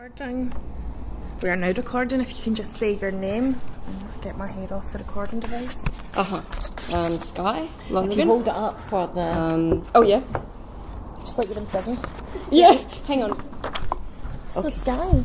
Recording. We are now recording. If you can just say your name and get my head off the recording device. Skye Loneragon. If you hold it up for the... oh yeah. Just like you're in prison. Yeah. Hang on. So Skye,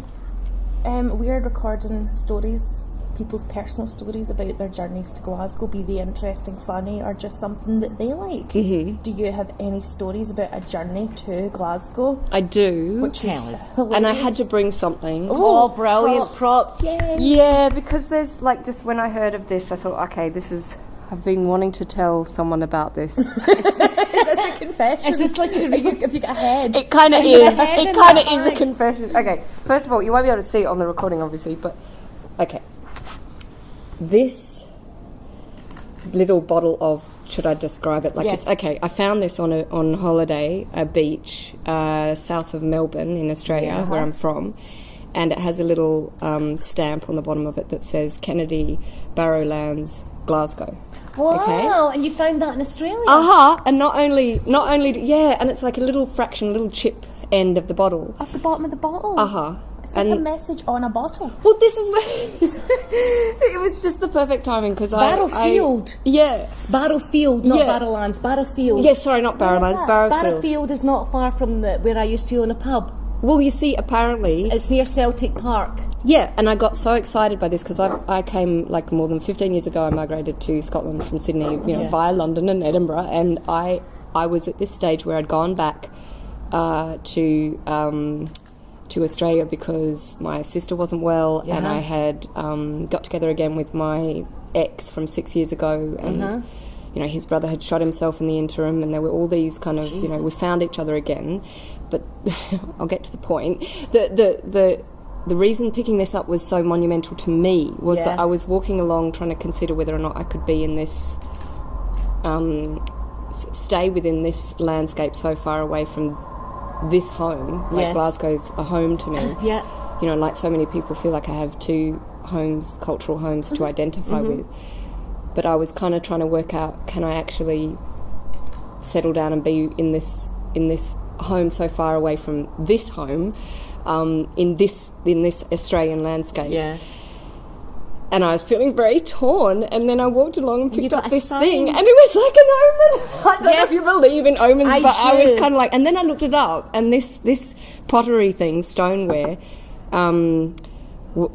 we are recording stories, people's personal stories about their journeys to Glasgow, be they interesting, funny, or just something that they like. Mm-hmm. Do you have any stories about a journey to Glasgow? I do. Which is hilarious. And I had to bring something. Oh, brilliant props. Yay. Yeah, because there's like, just when I heard of this, I thought, okay, this is... I've been wanting to tell someone about this. Is this a confession? Is this like have you got a head? It kind of is. It kind of is a confession. Okay, first of all, you won't be able to see it on the recording, obviously, but okay. This little bottle of, should I describe it? Like yes. It's, okay, I found this on holiday, a beach south of Melbourne in Australia, where I'm from, and it has a little stamp on the bottom of it that says Kennedy Barrowlands, Glasgow. Wow, okay. And you found that in Australia? And not only, and it's like a little fraction, a little chip end of the bottle. Off the bottom of the bottle? It's like a message on a bottle. Well, this is it was just the perfect timing because Battlefield. It's Battlefield, not Barrowlands. Battlefield. Yes, sorry, not Barrowlands. Battlefield is not far from where I used to own a pub. Well, you see, apparently... It's near Celtic Park. Yeah, and I got so excited by this because I came, like, more than 15 years ago. I migrated to Scotland from Sydney, via London and Edinburgh, and I was at this stage where I'd gone back to Australia because my sister wasn't well, and I had got together again with my ex from 6 years ago, and... You know, his brother had shot himself in the interim, and there were all these kind of, we found each other again. But I'll get to the point. The reason picking this up was so monumental to me was that I was walking along trying to consider whether or not I could be in this, stay within this landscape so far away from this home. Like Glasgow's a home to me. Yeah. You know, like so many people feel like I have two homes, cultural homes to identify with. But I was kind of trying to work out, can I actually settle down and be in this home so far away from this home, in this Australian landscape? Yeah. And I was feeling very torn, and then I walked along and picked up this thing, and it was like an omen. I don't know if you believe in omens, I was kind of like, and then I looked it up, and this pottery thing, stoneware,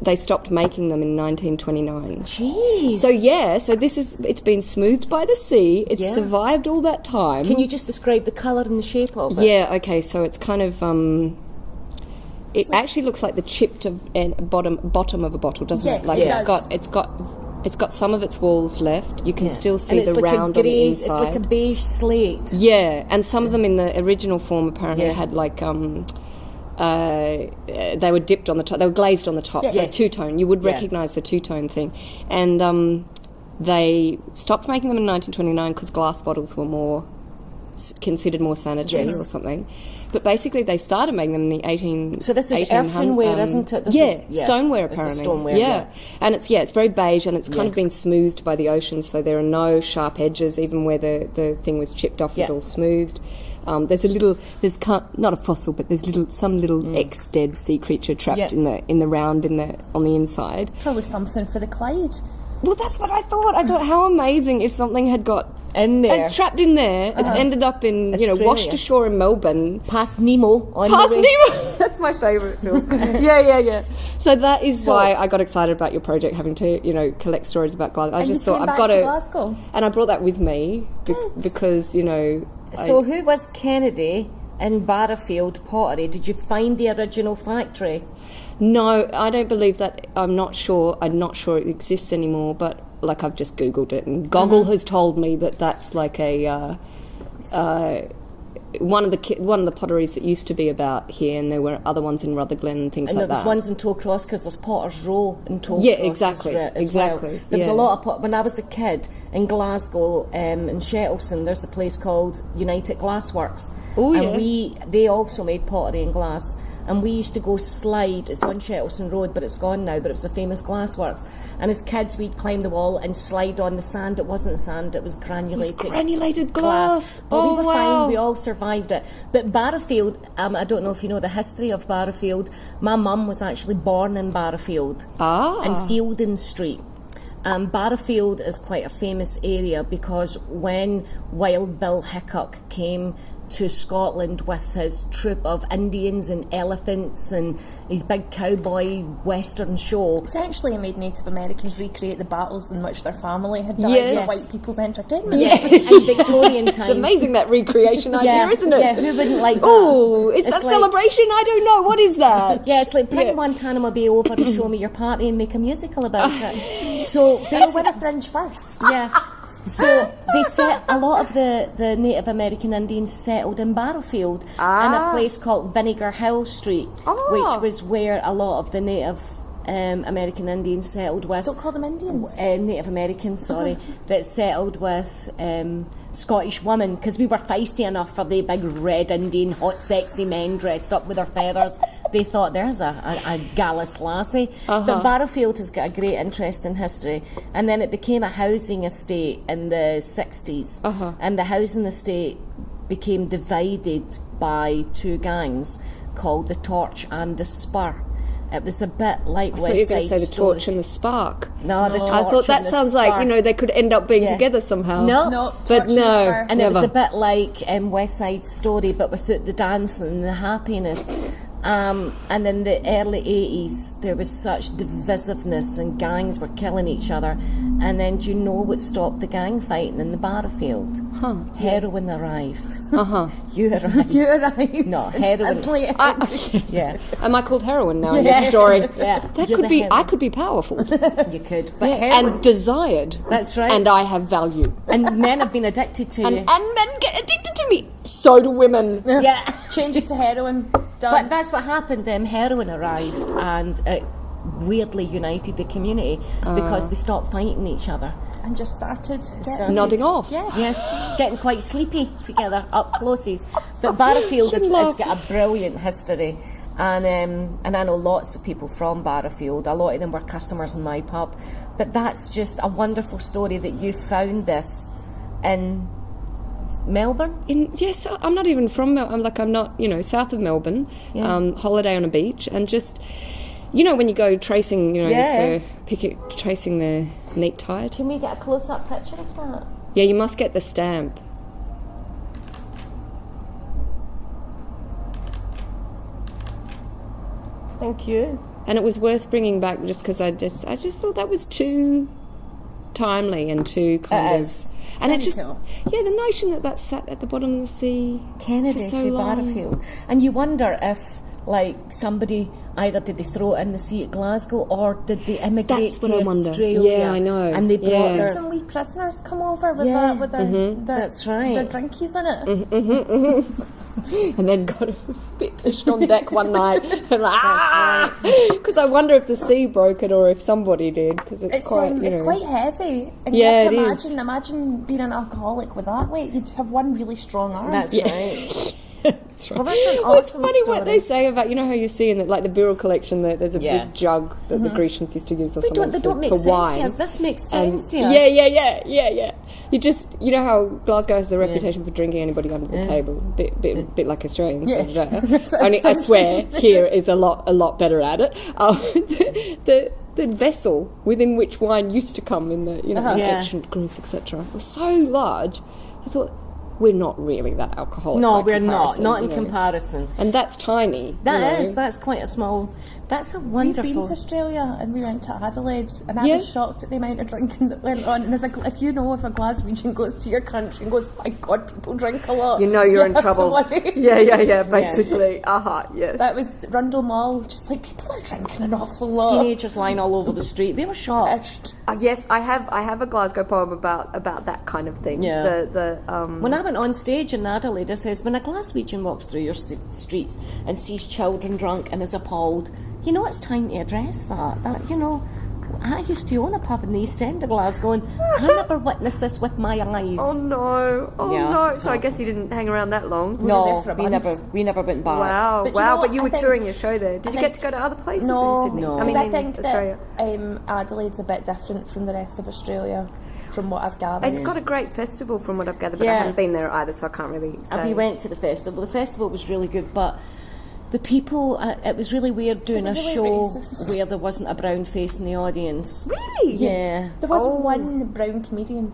they stopped making them in 1929. Jeez. So it's been smoothed by the sea. It's survived all that time. Can you just describe the colour and the shape of it? Yeah, okay, so it's kind of, it actually looks like the chipped bottom of a bottle, doesn't it? Like it's got some of its walls left. You can still see the round on the inside. It's like a beige slate. Yeah, and some of them in the original form apparently had like, they were dipped on the top. They were glazed on the top, so two-tone. You would recognise the two-tone thing. And they stopped making them in 1929 because glass bottles were considered more sanitary or something. But basically, they started making them in the 18... So this is earthenware, isn't it? Stoneware, apparently. This is stoneware, And it's very beige, and it's kind of been smoothed by the ocean, so there are no sharp edges. Even where the thing was chipped off is all smoothed. There's not a fossil, but there's some little ex-dead sea creature trapped in the round on the inside. Probably something for the Clyde. Well, that's what I thought. I thought how amazing if something had got in there. It's trapped in there. It's ended up in washed ashore in Melbourne. Past Nemo. Nemo. That's my favourite film. Yeah. So that is why I got excited about your project, having to collect stories about Glasgow. I just thought I've got to Glasgow. And I brought that with me because So who was Kennedy in Barrowfield pottery? Did you find the original factory? No, I don't believe that. I'm not sure it exists anymore, but like I've just Googled it, and Goggle has told me that that's like a one of the potteries that used to be about here, and there were other ones in Rutherglen and things like that. And there was ones in Tollcross because there's Potter's Row in Tollcross. Yeah, exactly. Well. There was a lot of when I was a kid in Glasgow, in Shettleston, there's a place called United Glassworks. Oh yeah. And they also made pottery and glass. and we used to go slide. It's on Shettleston Road, but it's gone now, but it was a famous glassworks. And as kids, we'd climb the wall and slide on the sand. It wasn't sand, it was granulated glass. But we were fine, we all survived it. But Barrowfield, I don't know if you know the history of Barrowfield. My mum was actually born in Barrowfield, in Fielding Street. Barrowfield is quite a famous area because when Wild Bill Hickok came to Scotland with his troop of Indians and elephants and his big cowboy western show. Essentially, he made Native Americans recreate the battles in which their family had died for white people's entertainment. In Victorian times. It's amazing, that recreation idea, isn't it? Yeah, who wouldn't like that? Oh, is It's that celebration? I don't know. What is that? Yeah, it's like bring Guantanamo Bay over and show me your party and make a musical about it. So They'll win a fringe first. Yeah. So they set a lot of the Native American Indians settled in Barrowfield in a place called Vinegar Hill Street, which was where a lot of the Native American Indians settled with. Don't call them Indians. Native Americans, sorry, that settled with Scottish women, because we were feisty enough for the big red Indian hot sexy men dressed up with their feathers. They thought, there's a gallus lassie. But Barrowfield has got a great interest in history, and then it became a housing estate in the 60s, and the housing estate became divided by two gangs called the Torch and the Spur. It was a bit like West Side Story. I thought you were going to say the Torch and the Spark. No, the Torch. I thought that sounds like, they could end up being together somehow. No, but no. And it was a bit like West Side Story, but without the dancing and the happiness. And in the early 80s, there was such divisiveness and gangs were killing each other. And then do you know what stopped the gang fighting in the Barrowfield? Heroin arrived. You arrived. You arrived. No, heroin. Yeah. Am I called heroin now in this story? Yeah. That could be. I could be powerful. You could. But heroin, and desired. That's right. And I have value. And men have been addicted to you. And men get addicted to me. So do women. Yeah. Change it to heroin. Done. But that's what happened. Heroin arrived and it weirdly united the community because they stopped fighting each other. And just started nodding off. Yes, getting quite sleepy together up closes. But Barrowfield has got a brilliant history, and I know lots of people from Barrowfield. A lot of them were customers in my pub. But that's just a wonderful story that you found this in Melbourne? Yes, I'm not even from Melbourne. I'm not, south of Melbourne. Holiday on a beach, and just, when you go tracing, tracing the neat tide. Can we get a close-up picture of that? Yeah, you must get the stamp. Thank you. And it was worth bringing back just because I just thought that was too timely and too kind of. And it just, cool. The notion that sat at the bottom of the sea, Kennedy, for so long. Barrowfield, and you wonder if, somebody either did they throw it in the sea at Glasgow or did they immigrate to Australia? Yeah, I know. And they brought their some wee prisoners come over with their that's right. their drinkies in it. And then got a bit pushed on deck one night. Because I wonder if the sea broke it or if somebody did. Because it's quite, it's quite heavy. And you have to imagine being an alcoholic with that weight. You'd have one really strong arm. That's right. That's right. Well, that's an awesome It's funny story. what they say about, how you see in the Beryl collection that there's a big jug that the Grecians used to use or something they don't make sense wine. to us. This makes sense to us. Yeah. You just, how Glasgow has the reputation for drinking anybody under the table, bit like Australians. Only I swear here is a lot better at it. The vessel within which wine used to come in the ancient Greece, etc., was so large. I thought, we're not really that alcoholic. No, we're not in comparison. And that's tiny. That's quite a small. That's a wonderful. We've been to Australia and we went to Adelaide, and I was shocked at the amount of drinking that went on. And if a Glaswegian goes to your country and goes, "My God, people drink a lot," you're in trouble. Yeah, basically. Yes. That was Rundle Mall. Just people are drinking an awful lot. Teenagers lying all over the street. We were shocked. Yes, I have a Glasgow poem about that kind of thing. Yeah. When I went on stage in Adelaide, it says, when a Glaswegian walks through your streets and sees children drunk and is appalled, it's time to address that. I used to own a pub in the East End of Glasgow, and I never witnessed this with my eyes. Oh no! Oh Yeah. no! So I guess you didn't hang around that long. No, there for a month. we never went back. Wow! But you know wow! what? But you I were think- touring your show there. Did you get to go to other places No, in Sydney? no. I mean, I in think Australia. that Adelaide's a bit different from the rest of Australia, from what I've gathered. It's got a great festival from what I've gathered, but Yeah. I haven't been there either, so I can't really say. And we went to the festival. The festival was really good, but the people, it was really weird doing They a were really show racist. where there wasn't a brown face in the audience. Really? Yeah. There was Oh. one brown comedian.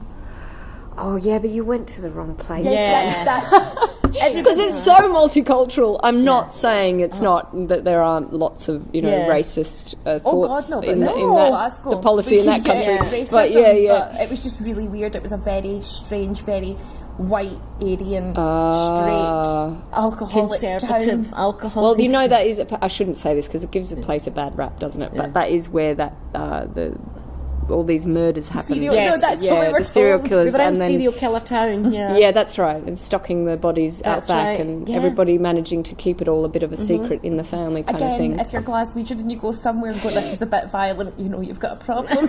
Oh yeah, but you went to the wrong place. Yeah. That's Because it's so multicultural. I'm not saying it's not that there aren't lots of Yeah. racist thoughts Oh God, no! But in, this in is that Glasgow. the policy We in that can get country. racism, But yeah. but it was just really weird. It was a very strange, very white, Aryan, Ah. straight, alcoholic Conservative town. alcohol. Well, you know that is. I shouldn't say this because it gives the place a bad rap, doesn't it? But that is where that all these murders happen. Serial, Yes, no, that's what we were the serial told. killers, we were in and then serial killer town. Yeah. yeah, that's right. And stocking the bodies That's out back, right, and yeah. everybody managing to keep it all a bit of a secret in the family kind of Again, thing. if you're Glaswegian and you go somewhere and go, this is a bit violent, you know you've got a problem.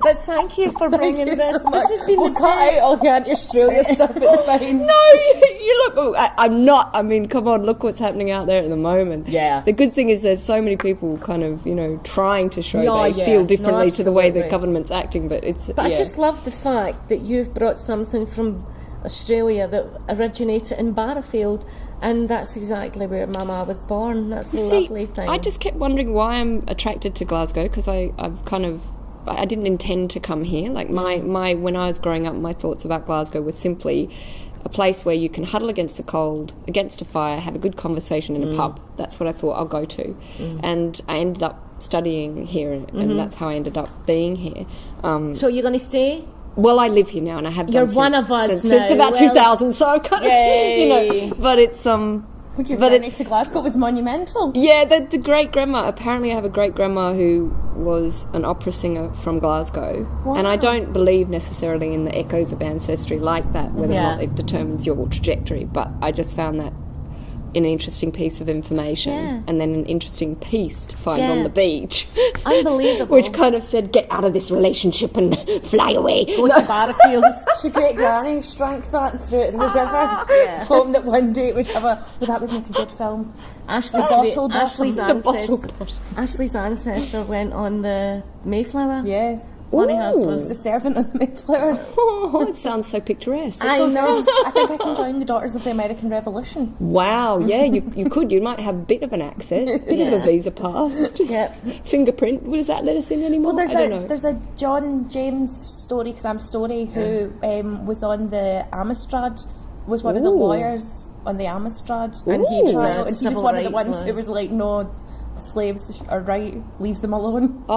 But thank you for bringing Thank you this. so much. This has been We'll the cut best. out all the anti-Australia stuff, it's fine. No, you look. I'm not. I mean, come on, look what's happening out there at the moment. Yeah. The good thing is there's so many people kind of, trying to show Yeah, they yeah. feel No, differently to the way the absolutely. government's acting, but it's. But I just love the fact that you've brought something from Australia that originated in Barrafield, and that's exactly where Mama was born. That's a lovely thing. I just kept wondering why I'm attracted to Glasgow because I didn't intend to come here. Like my when I was growing up, my thoughts about Glasgow was simply a place where you can huddle against the cold, against a fire, have a good conversation in a pub. That's what I thought I'll go to. And I ended up studying here, and that's how I ended up being here. So you're going to stay? Well, I live here now, and I have done You're one since, of us since, now. since about Well, 2000. So I kind yay. of, but it's Your But journey to Glasgow was monumental. Yeah, the great grandma. Apparently, I have a great grandma who was an opera singer from Glasgow, and I don't believe necessarily in the echoes of ancestry like that, whether or not it determines your trajectory. But I just found that an interesting piece of information, and then an interesting piece to find on the beach. Unbelievable. Which kind of said, get out of this relationship and fly away. Go to Barrafield. Your great granny shrank that and threw it in the river, hoping that one day it would have that would make a good film. Ashley's ancestor went on the Mayflower. Yeah. Bonnie Hurst Was was the servant on the Mayflower. Oh, it sounds so picturesque. I know. I think I can join the Daughters of the American Revolution. Wow, yeah, you could. You might have a bit of an access, bit of a visa pass. Just fingerprint. Does that let us in anymore? Well, I don't know. there's a John James Storrie, because I'm Storrie, who was on the Amstrad, was one of the lawyers on the Amstrad. And he was trial, a and he was civil one of the rights ones who lawyer. was like, no, slaves are right, leave them alone. So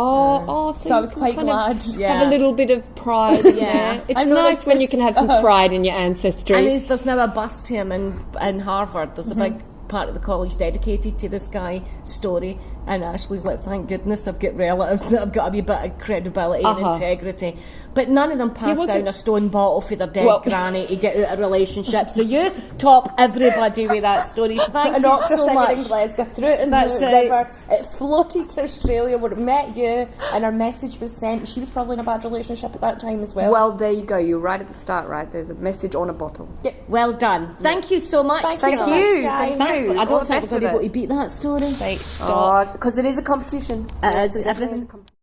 I was quite glad. Have a little bit of pride in there. It's I know nice when you can have some pride in your ancestry. And there's now a bust to him in Harvard. There's a big part of the college dedicated to this guy, Storrie. And Ashley's like, thank goodness I've got relatives that have got a wee bit of credibility and integrity. But none of them passed down a stone bottle for their dead granny to get out of a relationship. So you top everybody with that story. Thank An you opera so singer much. in Glasgow threw it in That's the right. river. It floated to Australia where it met you, and her message was sent. She was probably in a bad relationship at that time as well. Well, there you go. You're right at the start, right? There's a message on a bottle. Well done. Thank you so much. Thank you so much, Skye. Thanks. I All don't the think best we're going to be with able it. to beat that story. Right, stop. Because it is a competition. It is. It definitely is a competition.